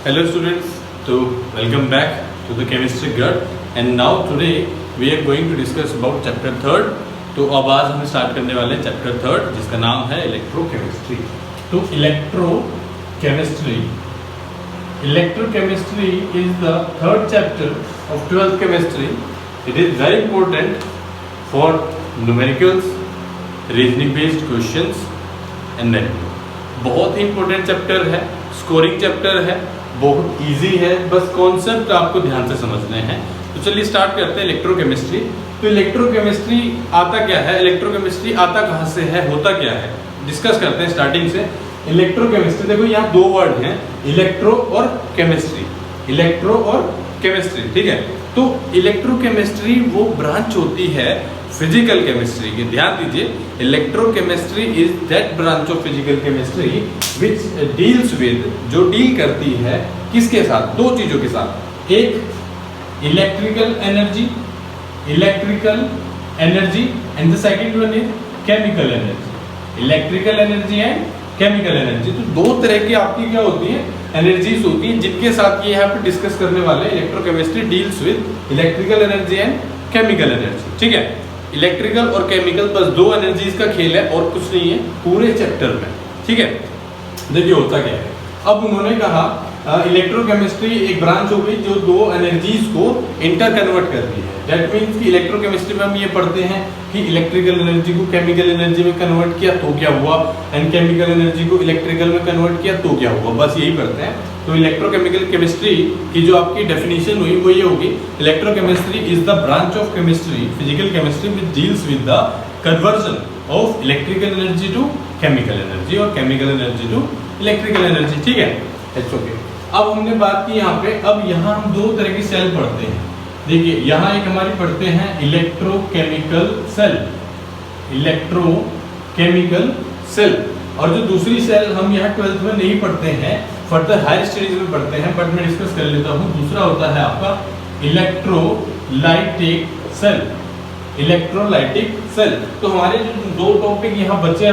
Hello students, so welcome back to the chemistry GUT and now today we are going to discuss about chapter 3rd। तो अब आज हम start करने वाले हैं चैप्टर 3rd जिसका नाम है इलेक्ट्रोकेमिस्ट्री। तो electrochemistry is the third chapter of 12th chemistry. It is very important for numericals, reasoning based questions and math. बहुत ही इंपॉर्टेंट चैप्टर है, स्कोरिंग चैप्टर है, बहुत इजी है, बस कॉन्सेप्ट आपको ध्यान से समझने हैं। तो चलिए स्टार्ट करते हैं इलेक्ट्रोकेमिस्ट्री। तो इलेक्ट्रोकेमिस्ट्री आता क्या है, इलेक्ट्रोकेमिस्ट्री आता कहाँ से है, होता क्या है, डिस्कस करते हैं स्टार्टिंग से। इलेक्ट्रोकेमिस्ट्री देखो यहाँ दो वर्ड हैं, इलेक्ट्रो और केमिस्ट्री, इलेक्ट्रो और केमिस्ट्री, ठीक है। तो इलेक्ट्रोकेमिस्ट्री वो ब्रांच होती है फिजिकल केमिस्ट्री की। ध्यान दीजिए, electrochemistry is that branch of physical chemistry which deals with, जो डील करती है किसके साथ, दो चीजों के साथ, एक electrical energy and the second one is chemical energy. Electrical energy and chemical energy, तो दो तरह की आपकी क्या होती है, एनर्जीज होती हैं, जिनके साथ ये यहाँ पे डिस्कस करने वाले electrochemistry deals with electrical energy and chemical energy, ठीक है। इलेक्ट्रिकल और केमिकल बस दो एनर्जीज का खेल है और कुछ नहीं है पूरे चैप्टर में, ठीक है। देखिए होता क्या है, अब उन्होंने कहा इलेक्ट्रोकेमिस्ट्री एक ब्रांच हो गई जो दो एनर्जीज को इंटर कन्वर्ट करती है। दैट मीन्स कि इलेक्ट्रोकेमिस्ट्री में हम ये पढ़ते हैं कि इलेक्ट्रिकल एनर्जी को केमिकल एनर्जी में कन्वर्ट किया तो क्या हुआ, एंड केमिकल एनर्जी को इलेक्ट्रिकल में कन्वर्ट किया तो क्या हुआ, बस यही पढ़ते हैं। तो इलेक्ट्रोकेमिकल केमिस्ट्री की जो आपकी डेफिनेशन हुई वो ये होगी, electrochemistry is the branch of chemistry, physical chemistry which deals with the conversion of electrical energy to chemical energy और chemical energy to electrical energy, ठीक है। It's okay. अब हमने बात की यहाँ पे, अब यहाँ हम दो तरह की सेल पढ़ते हैं। देखिए यहाँ एक हमारी पढ़ते हैं इलेक्ट्रोकेमिकल सेल, इलेक्ट्रोकेमिकल सेल, और जो दूसरी सेल हम यहाँ 12th में नहीं पढ़ते हैं, फर्दर हायर स्टडीज में पढ़ते हैं, बट मैं डिस्कस कर लेता हूँ। दूसरा होता है आपका इलेक्ट्रोलाइटिक सेल, इलेक्ट्रोलाइटिक सेल। तो हमारे जो दो टॉपिक यहाँ बचे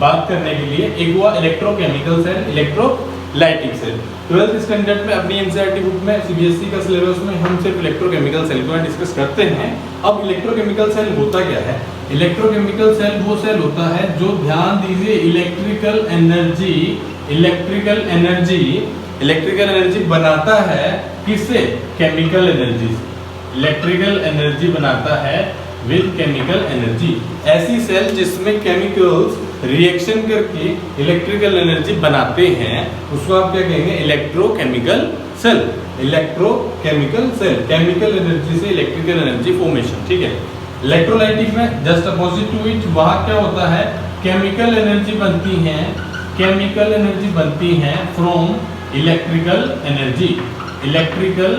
बात करने के लिए, एक हुआ electrochemical cell, electrolytic cell. 12th standard में अपनी एनसीईआरटी बुक में, सीबीएसई का सिलेबस में हम सिर्फ इलेक्ट्रोकेमिकल सेल को डिस्कस करते हैं। अब इलेक्ट्रोकेमिकल सेल होता क्या है, इलेक्ट्रोकेमिकल सेल वो सेल होता है जो, ध्यान दीजिए, इलेक्ट्रिकल एनर्जी बनाता है, किससे, केमिकल एनर्जी, इलेक्ट्रिकल एनर्जी बनाता है विद केमिकल एनर्जी। ऐसी सेल जिसमें केमिकल्स रिएक्शन करके इलेक्ट्रिकल एनर्जी बनाते हैं, उसको आप क्या कहेंगे, electrochemical cell, electrochemical cell, chemical energy से इलेक्ट्रिकल एनर्जी फॉर्मेशन, ठीक है। इलेक्ट्रोलाइटिक में जस्ट अपोजिट टू इट, वहां क्या होता है, केमिकल एनर्जी बनती है, केमिकल एनर्जी बनती है from electrical energy, electrical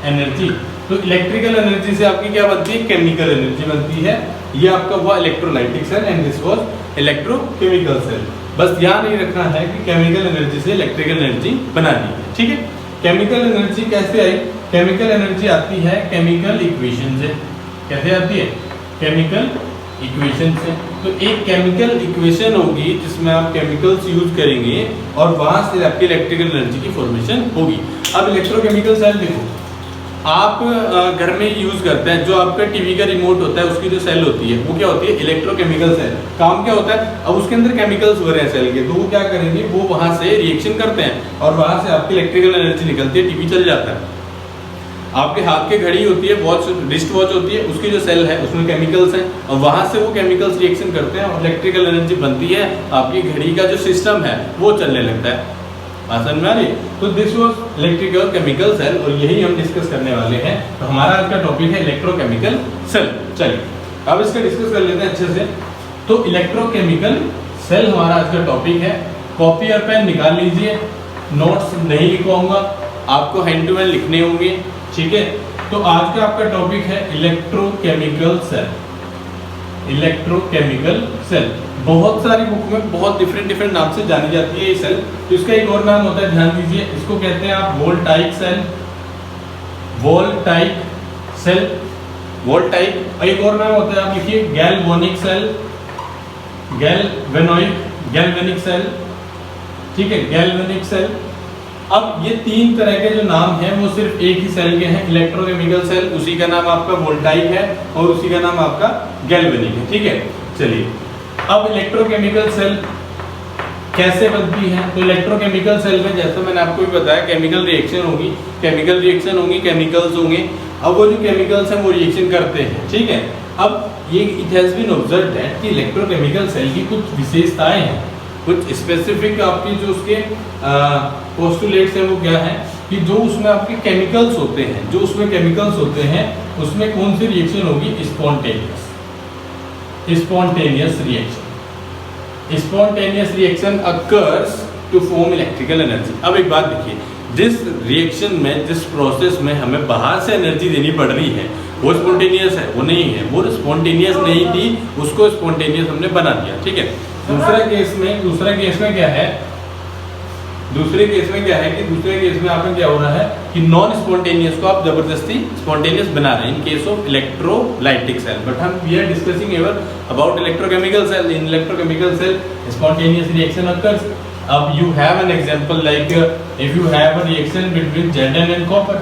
energy. तो इलेक्ट्रिकल एनर्जी से आपकी क्या बनती है, केमिकल एनर्जी बनती है। ये आपका हुआ electrolytic cell and this was electrochemical cell. बस ध्यान नहीं रखना है कि केमिकल एनर्जी से इलेक्ट्रिकल एनर्जी बनानी है, ठीक है। केमिकल एनर्जी कैसे आई, केमिकल एनर्जी आती है केमिकल इक्वेशन से। कैसे आती है, केमिकल इक्वेशन से। तो एक केमिकल इक्वेशन होगी जिसमें आप केमिकल्स यूज करेंगे और वहां से आपकी इलेक्ट्रिकल एनर्जी की फॉर्मेशन होगी। अब इलेक्ट्रोकेमिकल सेल देखो, आप घर में यूज करते हैं, जो आपका टीवी का रिमोट होता है उसकी जो सेल होती है वो क्या होती है, इलेक्ट्रोकेमिकल सेल। काम क्या होता है, अब उसके अंदर केमिकल्स भरे हैं सेल के, तो वो क्या करेंगे, वो वहां से रिएक्शन करते हैं और वहां से आपकी इलेक्ट्रिकल एनर्जी निकलती है, टीवी चल जाता है। आपके हाथ की घड़ी होती है, वॉच, रिस्ट वॉच होती है, उसकी जो सेल है उसमें केमिकल्स हैं और वहां से वो केमिकल्स रिएक्शन करते हैं और इलेक्ट्रिकल एनर्जी बनती है, आपकी घड़ी का जो सिस्टम है वो चलने लगता है। समझ में आ रही? तो this was electrical chemical cell और यही हम डिस्कस करने वाले हैं। तो हमारा आज का टॉपिक है इलेक्ट्रोकेमिकल सेल। चलिए अब इसका डिस्कस कर लेते हैं अच्छे से। तो इलेक्ट्रोकेमिकल सेल हमारा आज का टॉपिक है। कॉपी और पेन निकाल लीजिए, नोट्स नहीं लिखवाऊंगा, आपको हैंड टू हैंड लिखने होंगे, ठीक है। तो आज का आपका टॉपिक है इलेक्ट्रोकेमिकल सेल, इलेक्ट्रोकेमिकल सेल। बहुत सारी बुक में बहुत डिफरेंट नाम से जानी जाती है ये सेल। तो इसका एक और नाम होता है, ध्यान दीजिए, इसको कहते हैं आप voltaic cell, voltaic cell, voltaic. एक और नाम होता है, आप लिखिए गैल्वेनिक सेल, गैल्वेनिक सेल, ठीक है, गैल्वेनिक सेल। अब ये तीन तरह के जो नाम हैं वो सिर्फ एक ही सेल के हैं, इलेक्ट्रोकेमिकल सेल, उसी का नाम आपका वोल्टाइक है और उसी का नाम आपका गैल्वेनिक है, ठीक है। चलिए अब इलेक्ट्रोकेमिकल सेल कैसे बनती है, तो इलेक्ट्रोकेमिकल सेल में जैसा मैंने आपको भी बताया केमिकल रिएक्शन होगी, केमिकल्स होंगे। अब वो जो केमिकल्स हैं वो रिएक्शन करते हैं, ठीक है। अब ये it has been observed that कि इलेक्ट्रोकेमिकल सेल की कुछ विशेषताएं हैं, कुछ स्पेसिफिक आपकी जो उसके पोस्टुलेट्स हैं वो क्या है कि जो उसमें आपके केमिकल्स होते हैं, उसमें कौन सी रिएक्शन होगी, spontaneous reaction occurs to form electrical energy. अब एक बात देखिए, जिस रिएक्शन में, जिस प्रोसेस में हमें बाहर से एनर्जी देनी पड़ रही है वो स्पॉन्टेनियस है, वो नहीं है, वो स्पॉन्टेनियस नहीं थी, उसको स्पॉन्टेनियस हमने बना दिया, ठीक है। दूसरे केस में क्या है, दूसरे केस में आपने क्या हो रहा है कि नॉन स्पॉन्टेनियस को आप जबरदस्ती स्पॉन्टेनियस बना रहे हैं in case of electrolytic cell, but हम we are discussing ever about electrochemical cell. In electrochemical cell spontaneous reaction occurs. अब you have an example like if you have a reaction between Zn and copper,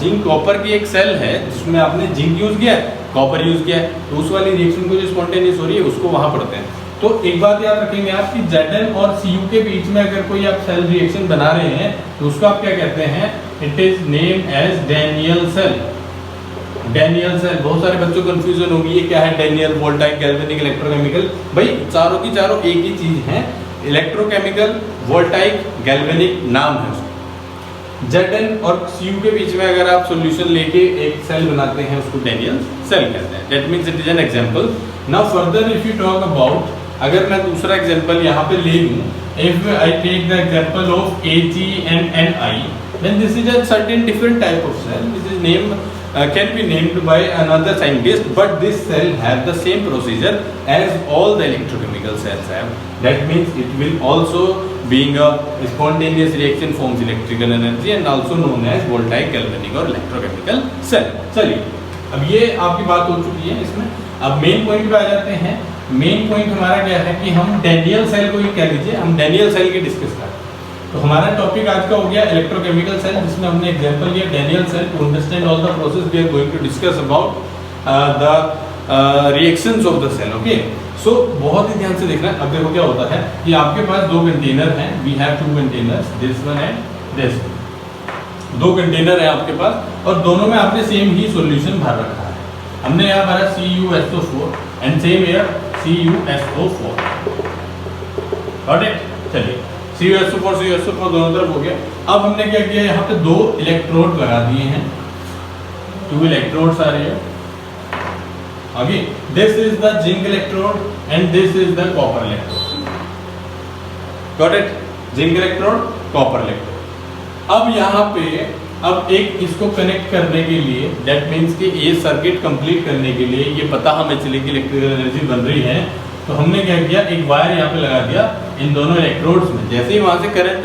zinc copper की एक cell है जिसमें आपने zinc use किया है, copper use किया है, तो उस वाली रिएक्शन को जो स्पॉन्टेनियस हो रही है उसको वहां पढ़ते हैं। तो एक बात याद रखेंगे आप कि Zn और Cu के बीच में अगर कोई आप सेल रिएक्शन बना रहे हैं तो उसको आप क्या कहते हैं, it is name as Daniel cell. बहुत सारे बच्चों को कंफ्यूजन होगी ये क्या है, डैनियल, वोल्टाइक, गैल्वेनिक, इलेक्ट्रोकेमिकल। भाई चारों की चारों एक ही चीज है, इलेक्ट्रोकेमिकल, वोल्टाइक, गैल्वेनिक नाम है उसका। Zn और Cu के बीच में अगर आप सॉल्यूशन लेके एक सेल बनाते हैं उसको डैनियल सेल कहते हैं। That means it is an example. Now further if you talk about, अगर मैं दूसरा एग्जांपल यहाँ पे ले लूँ, if I take the example of Ag and Ni, then this is a certain different type of cell which is named can be named by another scientist, but this cell have the same procedure as all the electrochemical cells have. That means it will also being a spontaneous reaction forms electrical energy and also known as voltaic, galvanic और electrochemical cell. चलिए अब ये आपकी बात हो चुकी है इसमें। अब मेन पॉइंट पे आ जाते हैं। मेन पॉइंट हमारा क्या है कि हम डैनियल सेल को ही कह लीजिए, हम डैनियल सेल की डिस्कस करें। तो हमारा टॉपिक आज का हो गया इलेक्ट्रोकेमिकल सेल, जिसमें हमने एग्जांपल लिया Daniell cell. To understand all the process we are going to discuss about the reactions of the cell. Okay, so बहुत ही ध्यान से देखना। अब देखो क्या होता है कि आपके पास दो कंटेनर हैं, we have two containers, this one and this. दो कंटेनर है आपके पास और दोनों में आपने सेम ही सॉल्यूशन भर रखा है। हमने यहाँ भरा CuSO4 and same here CuSO4। Got it? चलिए CuSO4 दोनों तरफ हो गया। अब हमने क्या किया, यहाँ पे दो इलेक्ट्रोड लगा दिए हैं, टू इलेक्ट्रोड्स आ रही है। आगे this is the zinc electrode and this is the copper electrode. Got it? Zinc electrode, copper electrode. अब यहाँ पे अब एक इसको कनेक्ट करने के लिए, दैट मीन्स कि ये सर्किट कंप्लीट करने के लिए ये पता हमें चले कि इलेक्ट्रिकल एनर्जी बन रही है, तो हमने क्या किया, एक वायर यहाँ पे लगा दिया इन दोनों इलेक्ट्रोड्स में। जैसे ही वहां से करंट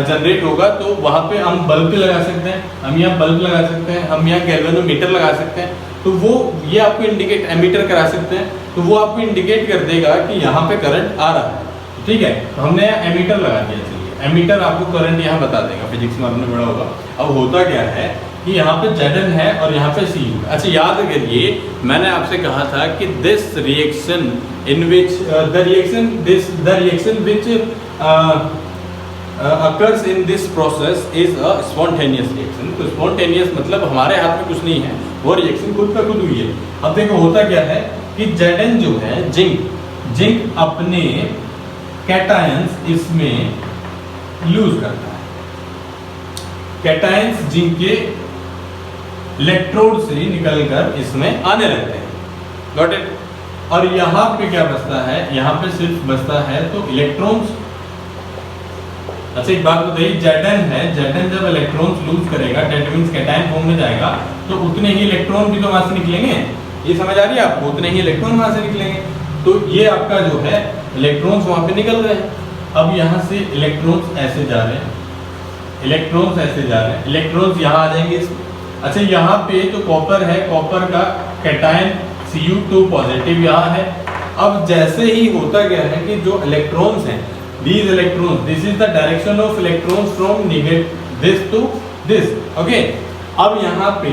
जनरेट होगा तो वहां पे हम बल्ब लगा सकते हैं, हम यहाँ बल्ब लगा सकते हैं, हम यहाँ गैल्वेनोमीटर लगा सकते हैं। तो वो ये आपको इंडिकेट, एमीटर करा सकते हैं, तो वो आपको इंडिकेट कर देगा कि यहाँ पे करंट आ रहा है। ठीक है, तो हमने यहाँ एमीटर लगा दिया। चलिए एमीटर आपको करंट यहाँ बता देगा, फिजिक्स में आपने पढ़ा होगा। अब होता क्या है कि यहाँ पे Zn है और यहाँ पे Cu है। अच्छा याद करिए, मैंने आपसे कहा था कि this reaction in which the reaction which occurs in this process is a spontaneous reaction। तो spontaneous मतलब हमारे हाथ में कुछ नहीं है, वो रिएक्शन खुद का खुद हुई है। अब देखो होता क्या है कि Zn जो है जिंक अपने कैटायंस इसमें लूज करता है। कैटायंस जिंक के इलेक्ट्रोड से निकलकर इसमें आने लगते हैं। Got it? और यहाँ पे क्या बचता है, यहाँ पे सिर्फ बचता है तो इलेक्ट्रॉन्स। अच्छा एक बात बताइए, Zn है, Zn जब इलेक्ट्रॉन्स लूज करेगा, दैट मींस कैटायन फॉर्म में जाएगा, तो उतने ही इलेक्ट्रॉन भी तो वहां से निकलेंगे। ये समझ आ रही है आपको? उतने ही इलेक्ट्रॉन वहां से निकलेंगे। तो ये आपका जो है इलेक्ट्रॉन्स वहां पे निकल रहे हैं। अब यहाँ से इलेक्ट्रॉन्स ऐसे जा रहे हैं, इलेक्ट्रॉन्स ऐसे जा रहे हैं, इलेक्ट्रॉन्स यहाँ आ जाएंगे। अच्छा यहाँ पे जो कॉपर है, कॉपर का कैटायन Cu2 पॉजिटिव यहाँ है। अब जैसे ही होता गया है कि जो इलेक्ट्रॉन्स हैं these electrons, this is the direction of electrons from this to this, okay। अब यहाँ पे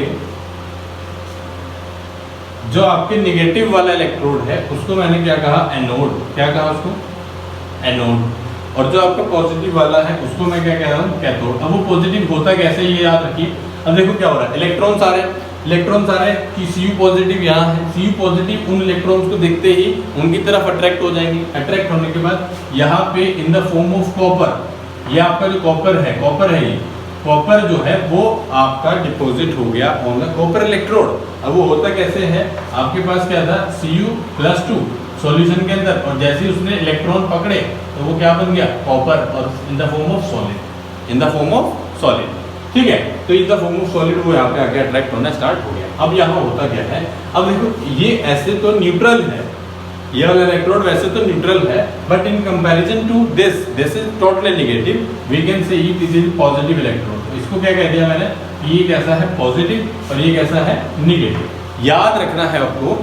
जो आपके नेगेटिव वाला इलेक्ट्रोड है उसको मैंने क्या कहा, एनोड, क्या कहा उसको, एनोड, और जो आपका पॉजिटिव वाला है उसको मैं क्या कह रहा हूँ, कैथोड। अब वो पॉजिटिव होता कैसे ये याद रखिए। अब देखो क्या हो रहा है, इलेक्ट्रॉन्स आ रहे हैं, इलेक्ट्रॉन्स आ रहे हैं कि Cu पॉजिटिव यहाँ है, Cu पॉजिटिव उन इलेक्ट्रॉन्स को देखते ही उनकी तरफ अट्रैक्ट हो जाएंगे। अट्रैक्ट होने के बाद यहाँ पे in the form of copper, ये आपका जो कॉपर है, कॉपर है ये, कॉपर जो है वो आपका डिपॉजिट हो गया ऑन द कॉपर इलेक्ट्रोड। अब वो होता कैसे है, आपके पास क्या था, Cu+2 सॉल्यूशन के अंदर, और जैसे ही उसने इलेक्ट्रॉन पकड़े तो वो क्या बन गया, कॉपर, और in the form of solid, in the form of solid, ठीक है। तो in the form of solid वो यहाँ पे आके अट्रैक्ट होना स्टार्ट हो गया। अब यहाँ होता क्या है, अब देखो ये ऐसे तो न्यूट्रल है, ये वाला इलेक्ट्रोड वैसे तो न्यूट्रल है, but in comparison to this is totally negative, we can say it is positive electrode. इसको क्या कह दिया मैंने, ये कैसा है, पॉजिटिव, और ये कैसा है, नेगेटिव, याद रखना है आपको,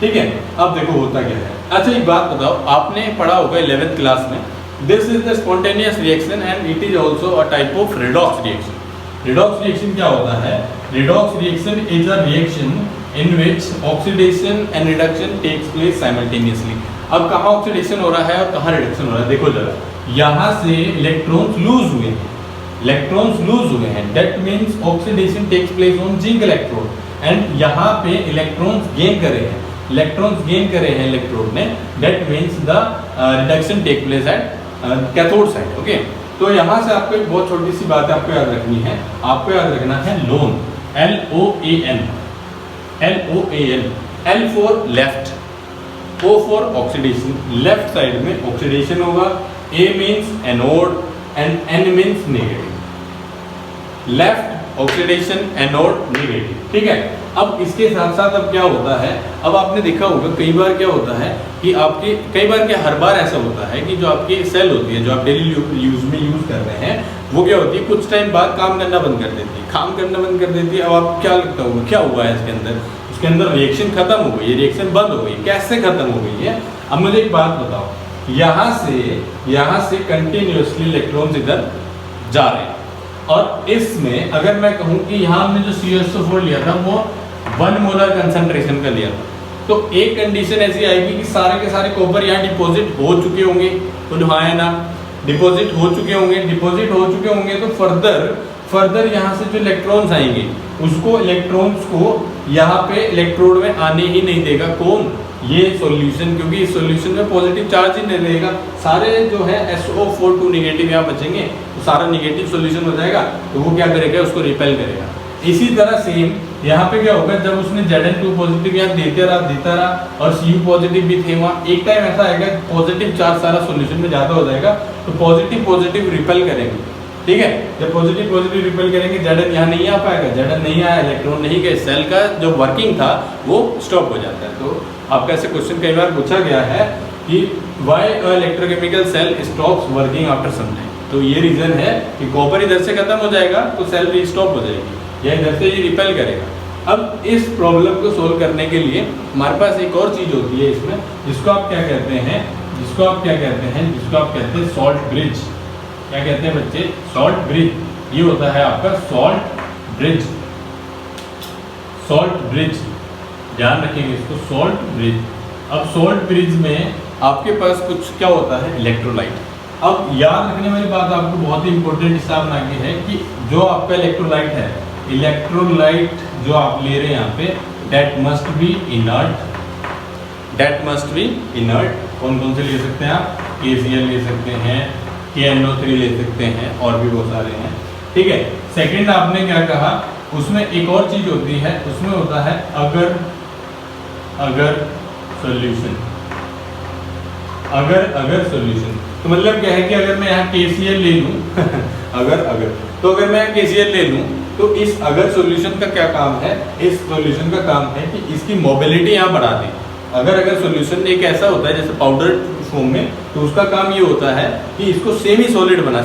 ठीक है। अब देखो होता क्या है। अच्छा एक बात बताओ, आपने पढ़ा होगा 11th क्लास में, this is the spontaneous reaction and it is also a type of redox reaction. Redox reaction क्या होता है, redox reaction is a reaction in which oxidation and reduction takes place simultaneously. अब कहाँ oxidation हो रहा है और कहाँ रिडक्शन हो रहा है, देखो जरा, यहाँ से इलेक्ट्रॉन्स लूज हुए हैं, इलेक्ट्रॉन्स लूज हुए हैं, that means oxidation takes place on zinc electrode, and यहाँ पे इलेक्ट्रॉन्स गेन करे हैं, इलेक्ट्रॉन्स गेन करे हैं इलेक्ट्रोड ने, that means the reduction take place at cathode side, okay. तो यहाँ से आपको एक बहुत छोटी सी बात आपको याद रखनी है, आपको याद रखना है loan, LOAN, LOAN, L for left, O for oxidation, left side में ऑक्सीडेशन होगा, A means anode and N means negative, left oxidation, anode, negative, ठीक है। अब इसके साथ साथ अब क्या होता है, अब आपने देखा होगा कई बार क्या होता है कि आपके, कई बार क्या, हर बार ऐसा होता है कि जो आपकी सेल होती है, जो आप डेली यूज में यूज कर रहे हैं, वो क्या होती है, कुछ टाइम बाद काम करना बंद कर देती है, काम करना बंद कर देती है। अब आप क्या लगता होगा, क्या हुआ है इसके अंदर, उसके अंदर रिएक्शन खत्म हो गई, रिएक्शन बंद हो गई, कैसे खत्म हो गई है। अब मुझे एक बात बताओ, यहाँ से कंटिन्यूसली इलेक्ट्रॉन्स इधर जा रहे हैं, और इसमें अगर मैं कहूँ कि यहाँ हमने जो CuSO4 लिया था वो 1 मोलर कंसंट्रेशन का लिया था, तो एक कंडीशन ऐसी आएगी कि सारे के सारे कॉपर यहाँ डिपॉजिट हो चुके होंगे, तो हाँ है ना, डिपॉजिट हो चुके होंगे, डिपॉजिट हो चुके होंगे, तो फर्दर यहाँ से जो इलेक्ट्रॉन्स आएंगे उसको, इलेक्ट्रॉन्स को यहाँ पे इलेक्ट्रोड में आने ही नहीं देगा, कौन, ये सॉल्यूशन, क्योंकि इस सॉल्यूशन में पॉजिटिव चार्ज ही नहीं रहेगा, सारे जो है SO4 नेगेटिव यहाँ बचेंगे, तो सारा नेगेटिव सॉल्यूशन हो जाएगा, तो वो क्या करेगा, उसको रिपेल करेगा। इसी तरह सेम यहाँ पे क्या होगा, जब उसने Zn2 पॉजिटिव यहाँ देता रहा और Cu पॉजिटिव भी थे वहाँ, एक टाइम ऐसा आएगा पॉजिटिव चार्ज सारा सॉल्यूशन में ज़्यादा हो जाएगा, तो पॉजिटिव रिपेल करेंगे, ठीक है। जब पॉजिटिव रिपेल करेंगे, Zn यहाँ नहीं आ पाएगा, Zn नहीं आया, इलेक्ट्रॉन नहीं गए, सेल का जो वर्किंग था वो स्टॉप हो जाता है। तो आपका ऐसे क्वेश्चन कई बार पूछा गया है कि why electrochemical cell stops working after some time, तो ये रीजन है कि कॉपर इधर से खत्म हो जाएगा तो सेल रीस्टॉप हो जाएगी, या इधर से ये रिपेल करेगा। अब इस प्रॉब्लम को सोल्व करने के लिए हमारे पास एक और चीज होती है इसमें, जिसको आप क्या कहते हैं, जिसको आप कहते हैं सॉल्ट ब्रिज। क्या कहते हैं बच्चे, सॉल्ट ब्रिज। ये होता है आपका सॉल्ट ब्रिज, ध्यान रखेंगे इसको, सॉल्ट ब्रिज। अब सॉल्ट ब्रिज में आपके पास कुछ क्या होता है, इलेक्ट्रोलाइट। अब याद रखने वाली बात आपको बहुत ही इंपॉर्टेंट हिसाब बना के है कि जो आपका इलेक्ट्रोलाइट है, इलेक्ट्रोलाइट जो आप ले रहे हैं यहाँ पे, डेट मस्ट बी इनर्ट। कौन कौन से ले सकते हैं आप, KCl ले सकते हैं, KNO3 ले सकते हैं, और भी बहुत सारे हैं, ठीक है। सेकंड आपने क्या कहा, उसमें एक और चीज होती है, उसमें होता है अगर सॉल्यूशन। तो मतलब क्या है कि अगर मैं यहाँ KCl ले लूँ अगर मैं KCl ले लूँ, तो इस अगर सॉल्यूशन का क्या काम है, इस सॉल्यूशन का काम है कि इसकी मोबिलिटी यहाँ बढ़ा दे। अगर सॉल्यूशन एक ऐसा होता है जैसे पाउडर फॉर्म में, तो उसका काम ये होता है कि इसको सेमी लिक्विड बना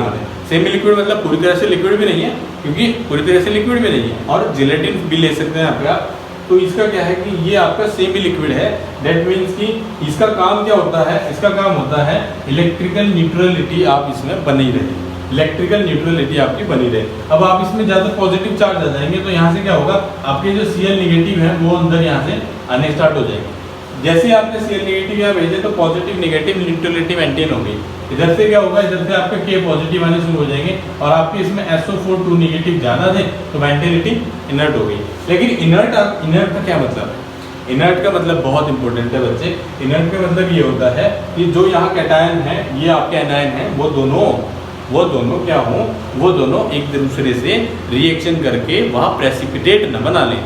दे। सेमी लिक्विड मतलब पूरी तरह से लिक्विड भी नहीं है, क्योंकि पूरी तरह से लिक्विड भी नहीं है, और जिलेटिन भी ले सकते हैं यहाँ पे आप, तो इसका क्या है कि ये आपका सेमी लिक्विड है। दैट मीन्स कि इसका काम क्या होता है, इसका काम होता है इलेक्ट्रिकल न्यूट्रलिटी आप इसमें बनी रहे, इलेक्ट्रिकल न्यूट्रलिटी आपकी बनी रहे। अब आप इसमें ज़्यादा पॉजिटिव चार्ज आ जाएंगे तो यहाँ से क्या होगा, आपके जो Cl नेगेटिव है वो अंदर यहाँ से आने स्टार्ट हो जाएंगे। जैसे आपने Cl नेगेटिव यहाँ भेजे तो पॉजिटिव नेगेटिव न्यूट्रलिटी मेंटेन हो गई। इधर से क्या होगा, इधर से आपका K पॉजिटिव आने शुरू हो जाएंगे और आपके इसमें SO4 2 नेगेटिव ज़्यादा थे तो मेंटेलिटी इनर्ट हो गई। लेकिन इनर्ट का क्या मतलब है, इनर्ट का मतलब बहुत इंपॉर्टेंट है बच्चे। इनर्ट का मतलब ये होता है कि जो यहाँ कैटायन है, ये आपके एनायन है, वो दोनों क्या हो, वो दोनों एक दूसरे से रिएक्शन करके वहाँ प्रेसिपिटेट न बना लें।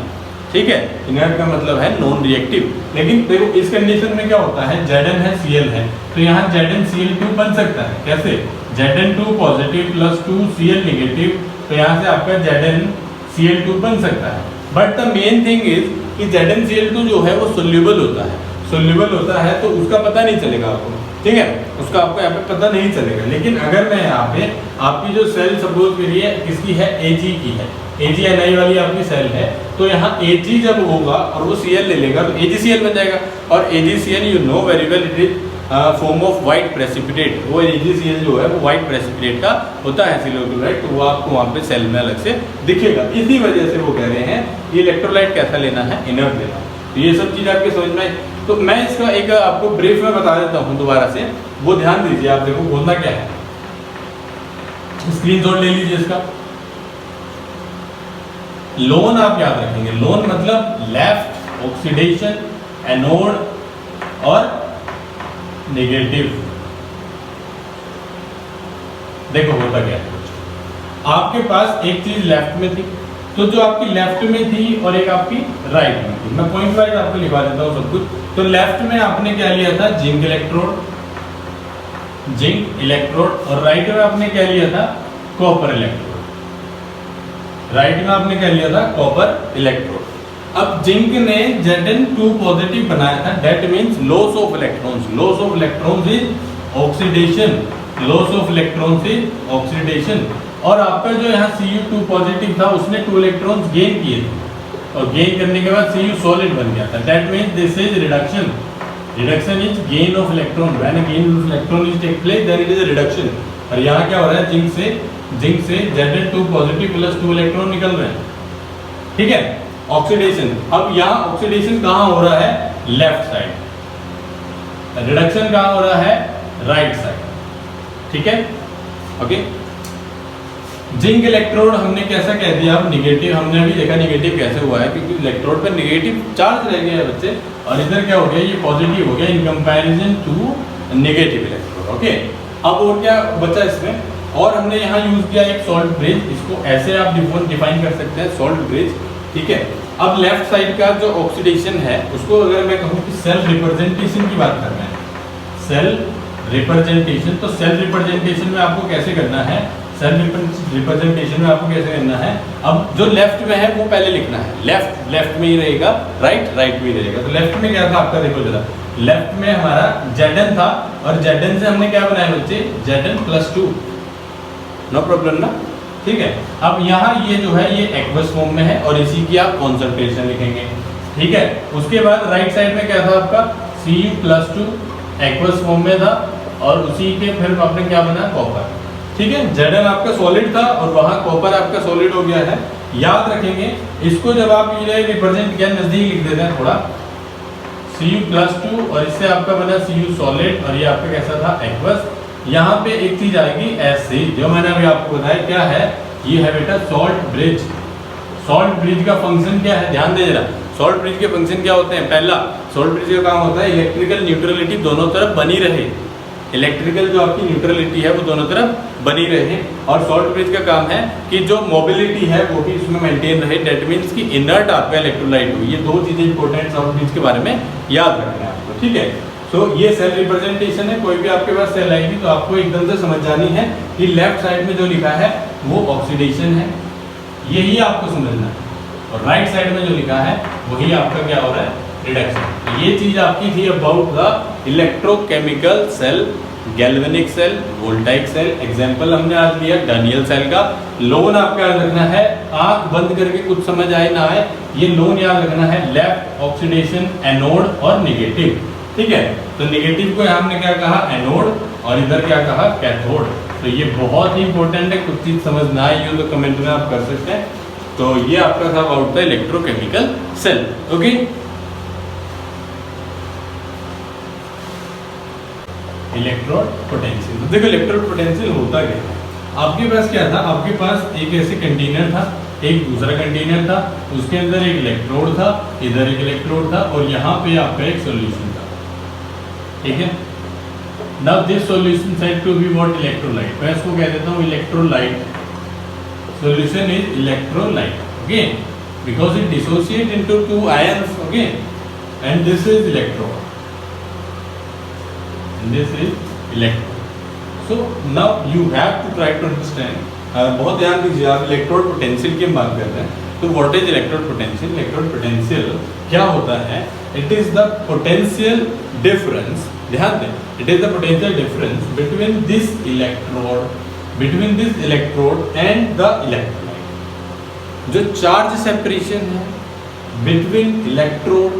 ठीक है, इनर्ट का मतलब है नॉन रिएक्टिव। लेकिन देखो इस कंडीशन में क्या होता है, Zn है Cl है, तो यहाँ ZnCl2 बन सकता है। कैसे, Zn2 positive plus 2 Cl negative, तो यहाँ से आपका ZnCl2 बन सकता है। But the main thing is कि ZnCl2 जो है वो सोल्यूबल होता है, सोल्यूबल होता है तो उसका पता नहीं चलेगा आपको। ठीक है, उसका आपको यहाँ पे पता नहीं चलेगा। लेकिन अगर मैं यहाँ पे आपकी जो सेल सपोज करिए किसकी है, Ag की है, AgNi वाली आपकी सेल है, तो यहाँ Ag जब होगा और वो Cl ले लेगा तो AgCl बन जाएगा। और AgCl you know very well it is form of white precipitate. वो AgCl जो है वो व्हाइट प्रेसिपिटेट का होता है सिल्वर क्लोराइड, तो वो आपको वहाँ पे सेल में अलग से दिखेगा। इसी वजह से वो कह रहे हैं ये इलेक्ट्रोलाइट कैसा लेना है, इनर्ट लेना। तो ये सब चीज़ आपके समझ में आई। तो मैं इसका एक आपको ब्रीफ में बता देता हूँ दोबारा से, वो ध्यान दीजिए। आप देखो बोलना क्या है, स्क्रीनशॉट ले लीजिए इसका। लोन आप याद रखेंगे, लोन मतलब लेफ्ट ऑक्सीडेशन, एनोड और नेगेटिव। देखो होता क्या है, आपके पास एक चीज लेफ्ट में थी, तो जो आपकी लेफ्ट में थी और एक आपकी राइट में थी। मैं पॉइंट वाइज आपको लिखवा देता हूँ सब कुछ। तो लेफ्ट में आपने क्या लिया था, जिंक इलेक्ट्रोड, और राइट में आपने क्या लिया था, कॉपर इलेक्ट्रोड। राइट में आपने क्या लिया था, कॉपर इलेक्ट्रोड। अब जिंक ने Zn2 पॉजिटिव बनाया था, that means loss of electrons. Loss of electrons is oxidation, loss of electrons is oxidation. और आपका जो यहाँ Cu2 पॉजिटिव था उसने 2 इलेक्ट्रॉन्स गेन किए थे, और गेन करने के बाद Cu सॉलिड बन गया था। That means this is reduction. Reduction is gain of electron. When gain of electron is take place then it is reduction. और यहाँ क्या हो रहा है, जिंक से Zn2 पॉजिटिव प्लस 2 इलेक्ट्रॉन निकल रहे हैं। ठीक है, ऑक्सीडेशन। अब यहाँ ऑक्सीडेशन कहाँ हो रहा है, लेफ्ट साइड। रिडक्शन कहाँ हो रहा है, राइट साइड। ठीक है, ओके। जिंक इलेक्ट्रोड हमने कैसा कह दिया, अब निगेटिव। हमने अभी देखा निगेटिव कैसे हुआ है, क्योंकि इलेक्ट्रोड पर निगेटिव चार्ज रह गया है बच्चे, और इधर क्या हो गया, ये पॉजिटिव हो गया in comparison to negative electrode. Okay, अब और क्या बचा इसमें, और हमने यहाँ यूज किया एक सॉल्ट ब्रिज। इसको ऐसे आप डिफाइन कर सकते हैं, सॉल्ट ब्रिज। ठीक है, अब लेफ्ट साइड का जो ऑक्सीडेशन है उसको अगर मैं कहूँ कि सेल रिप्रेजेंटेशन की बात कर रहे हैं, सेल रिप्रेजेंटेशन, तो सेल रिप्रेजेंटेशन में आपको कैसे करना है, सेल रिप्रेजेंटेशन में आपको कैसे करना है, अब जो लेफ्ट में है वो पहले लिखना है। लेफ्ट में ही रहेगा, राइट में ही रहेगा। तो लेफ्ट में क्या था आपका, देखो जरा, लेफ्ट में हमारा Zn था, और Zn से हमने क्या बनाया बच्चे, Zn+2। नो प्रॉब्लम ना, ठीक है। अब यहाँ ये जो है ये एक्वस फॉर्म में है, और इसी की आप कॉन्सेंट्रेशन लिखेंगे। ठीक है, उसके बाद राइट साइड में क्या था आपका, Cu+2 एक्वस फॉर्म में था, और उसी के फिर आपने क्या बनाया, कॉपर। ठीक है, Zn आपका सॉलिड था और वहां कॉपर आपका सॉलिड हो गया है। याद रखेंगे इसको, जब आप ये रिप्रेजेंट किया, नजदीक लिख देते हैं थोड़ा, Cu+2 और इससे आपका बना Cu सॉलिड, और ये आपका कैसा था, एक्वस। यहाँ पे एक चीज आएगी ऐसे, जो मैंने अभी आपको बताया क्या है, ये है बेटा सॉल्ट ब्रिज। सॉल्ट ब्रिज का फंक्शन क्या है, ध्यान दे जरा। सॉल्ट ब्रिज के फंक्शन क्या होते हैं, पहला सॉल्ट ब्रिज का काम होता है इलेक्ट्रिकल न्यूट्रलिटी दोनों तरफ बनी रहे। इलेक्ट्रिकल जो आपकी न्यूट्रलिटी है वो दोनों तरफ बनी रहे, और सॉल्ट ब्रिज का काम है कि जो मोबिलिटी है वो भी इसमें मेंटेन रहे। डेट मीन्स कि इनर्ट आपका इलेक्ट्रोलाइट हो। ये दो चीजें इंपॉर्टेंट सॉल्ट ब्रिज के बारे में याद रखना है आपको। ठीक है, तो ये सेल रिप्रेजेंटेशन है। कोई भी आपके पास सेल आएगी तो आपको एकदम से समझ जानी है कि लेफ्ट साइड में जो लिखा है वो ऑक्सीडेशन है, यही आपको समझना है, और राइट साइड में जो लिखा है वही आपका क्या हो रहा है, रिडक्शन। ये चीज आपकी थी about the electrochemical cell galvanic cell, voltaic cell. Example हमने आज लिया डैनियल सेल का। लोन आपका याद रखना है, आंख बंद करके कुछ समझ आए ना आए, ये लोन याद रखना है, लेफ्ट ऑक्सीडेशन एनोड और नेगेटिव, ठीक है। तो नेगेटिव को हमने क्या कहा, एनोड, और इधर क्या कहा, कैथोड। तो ये बहुत ही इंपॉर्टेंट है, कुछ चीज समझ ना आई हो तो कमेंट में आप कर सकते हैं। तो ये आपका था about the electrochemical cell, okay. Electrode potential, देखो इलेक्ट्रोड पोटेंशियल होता क्या है। आपके पास क्या था, आपके पास एक ऐसे कंटेनर था, एक दूसरा कंटेनर था, उसके अंदर एक इलेक्ट्रोड था, इधर एक इलेक्ट्रोड था, और यहाँ पे आपका एक सॉल्यूशन था, ठीक है। Now this solution said to be what, electrolyte. मैं इसको कह देता हूँ electrolyte. Solution is electrolyte, okay, because it dissociate into two ions, okay, and this is electrode, this is electrode. So now you have to try to understand, बहुत ध्यान दीजिए आप, electrode potential की बात कर रहे हैं। तो what is electrode potential? Electrode potential क्या होता है? It is the potential difference, ध्यान दें, it is the potential difference between this electrode and the electrolyte. जो चार्ज सेपरेशन है बिटवीन इलेक्ट्रोड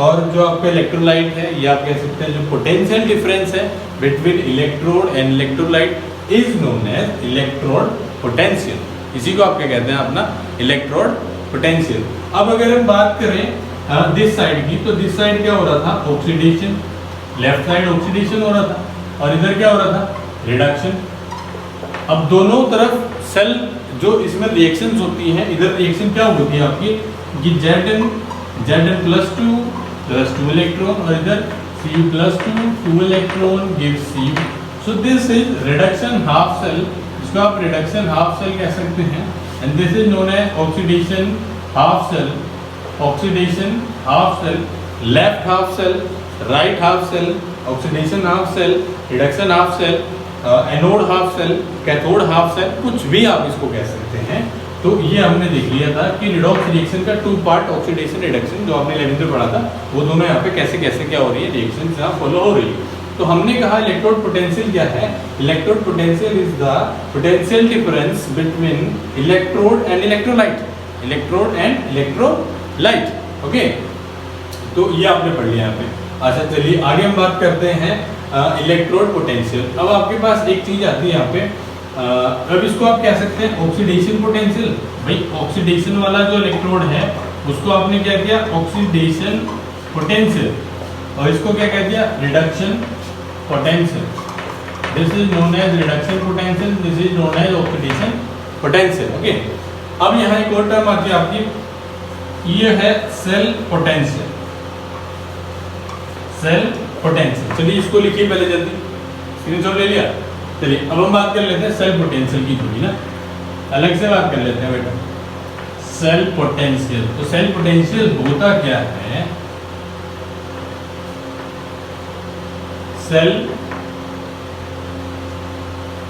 और जो आपका इलेक्ट्रोलाइट है, ये आप कह सकते हैं जो पोटेंशियल डिफरेंस है between electrode and electrolyte is known as electrode potential. इसी को आप क्या कहते हैं, अपना इलेक्ट्रोड पोटेंशियल। अब अगर हम बात करें दिस साइड की, तो दिस साइड क्या हो रहा था, ऑक्सीडेशन, लेफ्ट साइड ऑक्सीडेशन हो रहा था, और इधर क्या हो रहा था, रिडक्शन। अब दोनों तरफ सेल जो इसमें रिएक्शंस होती हैं, इधर रिएक्शन क्या होती है आपकी, कि Zn +2 इलेक्ट्रॉन, और इधर C+2 electron gives C। So this is reduction half cell, इसको आप reduction half cell कह सकते हैं, and this is known as oxidation half cell, oxidation half cell, left half cell, right half cell, oxidation half cell, reduction half cell, anode half cell, cathode half cell, कुछ भी आप इसको कह सकते हैं। तो ये हमने देख लिया था कि रिडॉक्स रिएक्शन का 2 पार्ट, ऑक्सीडेशन रिडक्शन, जो आपने 11th में पढ़ा था, वो दोनों यहाँ पे कैसे कैसे क्या हो रही है, रिएक्शन यहाँ फॉलो हो रही है। तो हमने कहा इलेक्ट्रोड पोटेंशियल क्या है, electrode potential is the potential difference between electrode and electrolyte, electrode and electrolyte, okay. तो ये आपने पढ़ लिया यहाँ पे। अच्छा चलिए आगे हम बात करते हैं इलेक्ट्रोड पोटेंशियल। अब आपके पास एक चीज आती है यहाँ पे, अब इसको आप कह सकते हैं ऑक्सीडेशन पोटेंशियल। भाई ऑक्सीडेशन वाला जो इलेक्ट्रोड है उसको आपने क्या किया, ऑक्सीडेशन पोटेंशियल, और इसको क्या कह दिया, reduction potential. This is known as reduction potential, this is known as oxidation potential, okay. अब यहाँ एक और टर्म आती है आपकी, ये है सेल पोटेंशियल, सेल पोटेंशियल। चलिए इसको लिखिए पहले जल्दी, स्क्रीनशॉट ले लिया। चलिए अब हम बात कर लेते हैं सेल पोटेंशियल की, थोड़ी ना अलग से बात कर लेते हैं बेटा, सेल पोटेंशियल। तो सेल पोटेंशियल होता क्या है, सेल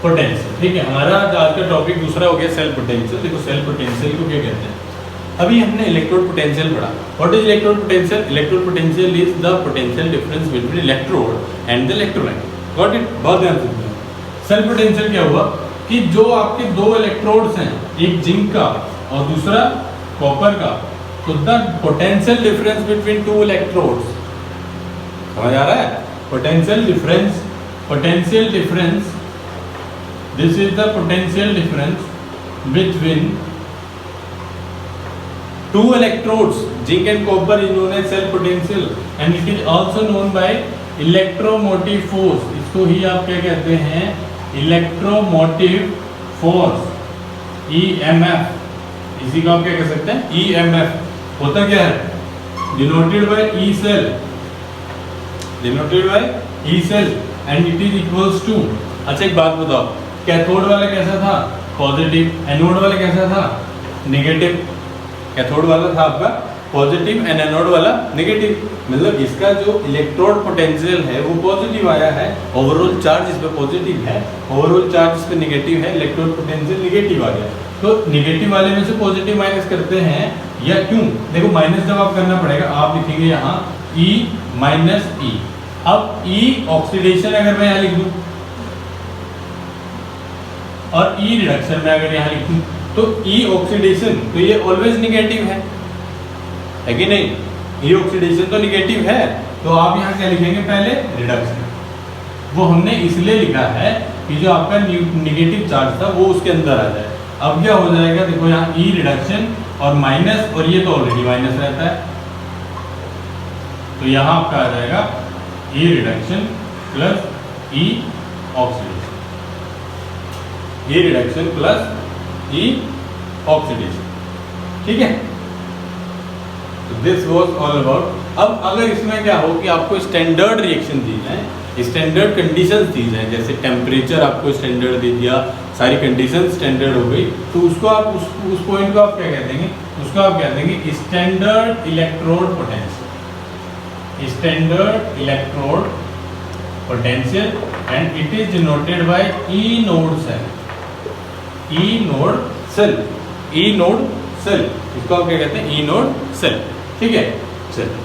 पोटेंशियल, ठीक है। हमारा आज का टॉपिक दूसरा हो गया सेल पोटेंशियल। देखो सेल पोटेंशियल को क्या कहते हैं, अभी हमने इलेक्ट्रोड पोटेंशियल पढ़ा। What is electrode potential? Electrode potential is the potential difference between electrode and the electrolyte. Got it? बहुत ध्यान से। सेल पोटेंशियल क्या हुआ कि जो आपके 2 इलेक्ट्रोड्स हैं, एक जिंक का और दूसरा कॉपर का, तो the potential difference between 2 electrodes, समझ आ रहा है, potential difference, potential difference, this is the potential difference between 2 electrodes, zinc and copper is known as cell potential and it is also known by electromotive force। इसको ही आप क्या कहते हैं, electromotive force, EMF। इसी को आप क्या कह सकते हैं, EMF। होता क्या है, denoted by E cell, denoted by E cell and it is equals to. अच्छा एक बात बताओ, कैथोड वाला कैसा था, पॉजिटिव, एनोड वाला कैसा था, नेगेटिव। कैथोड वाला था आपका पॉजिटिव एंड एनोड वाला नेगेटिव, मतलब इसका जो इलेक्ट्रोड पोटेंशियल है वो पॉजिटिव आया है, ओवरऑल चार्ज इस पे पॉजिटिव है, ओवरऑल चार्ज इस पे नेगेटिव है, इलेक्ट्रोड पोटेंशियल नेगेटिव आ गया। तो नेगेटिव वाले में से पॉजिटिव माइनस करते हैं, या क्यों, देखो माइनस जब आप करना पड़ेगा, आप लिखेंगे यहाँ E माइनस E। अब E ऑक्सीडेशन अगर मैं यहाँ लिख दूँ, और ई रिडक्शन में अगर यहाँ लिखूं तो ई ऑक्सीडेशन, तो ये ऑलवेज निगेटिव है कि नहीं? ई ऑक्सीडेशन तो निगेटिव है, तो आप यहाँ क्या लिखेंगे पहले? रिडक्शन। वो हमने इसलिए लिखा है कि जो आपका निगेटिव चार्ज था वो उसके अंदर आ जाए। अब क्या हो जाएगा, देखो यहाँ ई रिडक्शन और माइनस, और ये तो ऑलरेडी माइनस रहता है, तो यहाँ आपका आ जाएगा ई रिडक्शन प्लस ई ऑक्सीडेशन, ई रिडक्शन प्लस ई ऑक्सीडेशन। ठीक है, तो दिस वाज ऑल अबाउट। अब अगर इसमें क्या हो कि आपको स्टैंडर्ड रिएक्शन दी जाए, स्टैंडर्ड कंडीशंस दी जाए, जैसे टेम्परेचर आपको स्टैंडर्ड दे दिया, सारी कंडीशन स्टैंडर्ड हो गई, तो उसको आप उस पॉइंट को आप क्या कह देंगे? उसको आप कह देंगे standard electrode potential, standard electrode potential, and it is denoted by E naught cell, E naught cell, E naught cell, इसको आप क्या कहते हैं? E naught cell. ठीक है, चलिए।